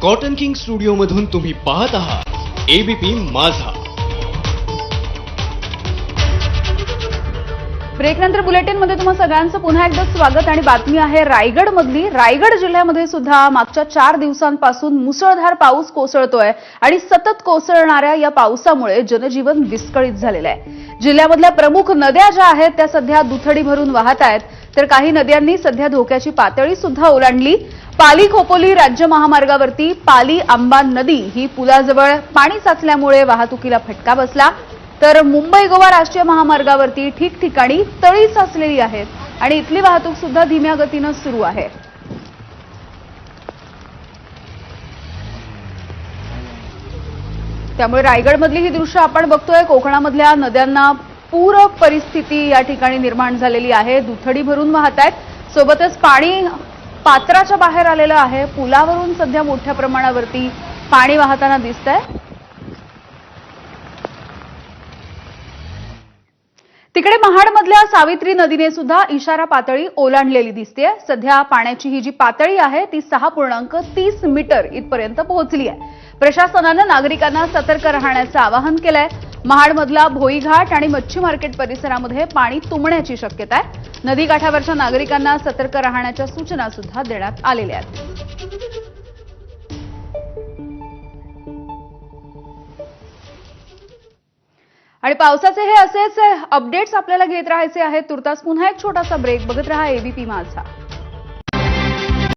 Cotton king studio मधून तुम्ही पाहत आहात एबीपी माझा. ब्रेक नंतर बुलेटिन मध्ये तुम्हा सगळ्यांचं पुन्हा एकदा स्वागत आणि बातमी आहे रायगड मधली. रायगड जिल्ह्यामध्ये सुद्धा मागच्या 4 दिवसांपासून मुसळधार पाऊस कोसळतोय आणि सतत कोसळणाऱ्या या पावसामुळे जनजीवन विस्कळीत झालेलं आहे. जिल्ह्यामधल्या प्रमुख नद्या ज्या आहेत त्या सध्या दुथडी भरून वाहत आहेत, तर काही नद्यांनी सध्या धोक्याची पातळी सुद्धा ओलांडली. पाली खोपोली राज्य महामार्गावरती पाली आंबा नदी ही पुलाजवळ पाणी साचल्यामुळे वाहतुकीला फटका बसला, तर मुंबई गोवा राष्ट्रीय महामार्गावरती ठिकठिकाणी तळी साचलेली आहेत आणि इथली वाहतूक सुद्धा धीम्या गतीनं सुरू आहे. त्यामुळे रायगडमधली ही दृश्य आपण बघतोय. कोकणामधल्या नद्यांना पूर परिस्थिती या ठिकाणी निर्माण झालेली आहे. दुथडी भरून वाहत आहेत, सोबतच पाणी पात्राच्या बाहेर आलेलं आहे. पुलावरून सध्या मोठ्या प्रमाणावरती पाणी वाहताना दिसतंय. तिकडे महाडमधल्या सावित्री नदीने सुद्धा इशारा पातळी ओलांडलेली दिसतेय. सध्या पाण्याची ही जी पातळी आहे ती 6.30 मीटर इथपर्यंत पोहोचली आहे. प्रशासनानं नागरिकांना सतर्क राहण्याचं आवाहन केलंय. महाडमधला भोईघाट आणि मच्छी मार्केट परिसरामध्ये पाणी तुंबण्याची शक्यता आहे. नदीकाठावरच्या नागरिकांना सतर्क राहण्याच्या सूचना सुद्धा देण्यात आलेल्या आहेत. आणि पावसाचे हे असेच अपडेट्स आपल्याला घेत राहायचे आहेत. तुर्तास पुन्हा एक छोटासा ब्रेक. बघत रहा एबीपी माझा.